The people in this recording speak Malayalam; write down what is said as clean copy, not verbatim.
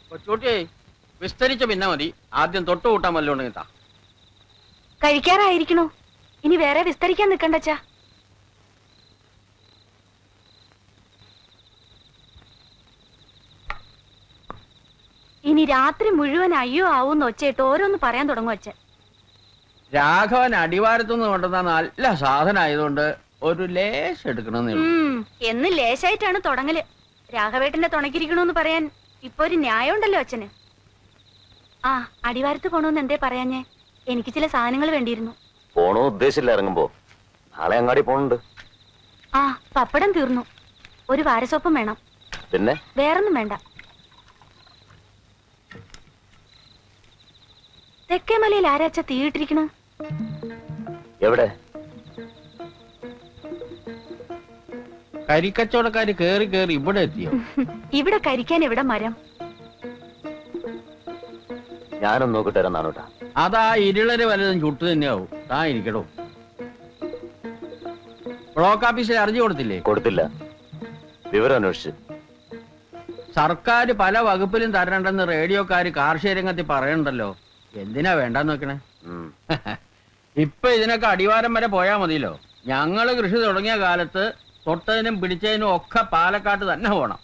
കൊച്ചൂട്ടി വിസ്തരിച്ച പിന്നെ മതി. ആദ്യം തൊട്ട് കൂട്ടാൻ വല്ലോണ്ടെങ്കിൽ താ. കഴിക്കാറായിരിക്കണോ? ഇനി വേറെ വിസ്തരിക്കാൻ നിക്കണ്ടച്ചാ. ഇനി രാത്രി മുഴുവൻ അയ്യോ ആവൂന്ന് ഒച്ചയിട്ട് ഓരോന്ന് പറയാൻ തുടങ്ങും അച്ഛൻ. രാഘവൻ അടിവാരത്തുനിന്ന് കൊണ്ടുവന്ന നല്ല സാധനം ആയതുകൊണ്ട് ഒരു ലേശം എടുക്കണമെന്നേ ഉള്ളൂ. എന്ന് ലേശായിട്ടാണ് തുടങ്ങല്. രാഘവേട്ടന്റെ തുണക്കിരിക്കണോന്ന് പറയാൻ ഇപ്പൊ ഒരു ന്യായം ഉണ്ടല്ലോ അച്ഛന്. ആ അടിവാരത്ത് പോണോന്ന് എന്തേ പറയാഞ്ഞേ? എനിക്ക് ചില സാധനങ്ങൾ വേണ്ടിയിരുന്നു. പോണോ ഉദ്ദേശിച്ചില്ല. ഇറങ്ങുമ്പോ നാളെ അങ്ങാടി പോണുണ്ട്. ആ പപ്പടം തീർന്നു. ഒരു വാരസോപ്പും വേണം. പിന്നെ വേറൊന്നും വേണ്ട. തെക്കേമലയിൽ ആരാച്ച തീയിട്ടിരിക്കണ? എവിടെ? കരിക്കച്ചവടക്കാര് കേറി കേറി ഇവിടെ എത്തിയോ? ഇവിടെ കരിക്കാൻ എവിടെ മരം? ഞാനൊന്ന് നോക്കിട്ട് വരാൻ നാണോട്ടാ. അതാ ഇരുളര് വല്ലതും ചുട്ടു തന്നെയാവും. താ ഇരിക്കടോ. ബ്ലോക്ക് ഓഫീസിൽ അറിഞ്ഞു കൊടുത്തില്ലേ? കൊടുത്തില്ല. വിവരം അന്വേഷിച്ച്. സർക്കാർ പല വകുപ്പിലും തരണ്ടെന്ന് റേഡിയോക്കാര് കാർഷിക രംഗത്തിൽ പറയണ്ടല്ലോ. എന്തിനാ വേണ്ടെന്ന് വെക്കണേ? ഇപ്പൊ ഇതിനൊക്കെ അടിവാരം വരെ പോയാ മതിയല്ലോ. ഞങ്ങള് കൃഷി തുടങ്ങിയ കാലത്ത് തൊട്ടതിനും പിടിച്ചതിനും ഒക്കെ പാലക്കാട്ട് തന്നെ പോണം.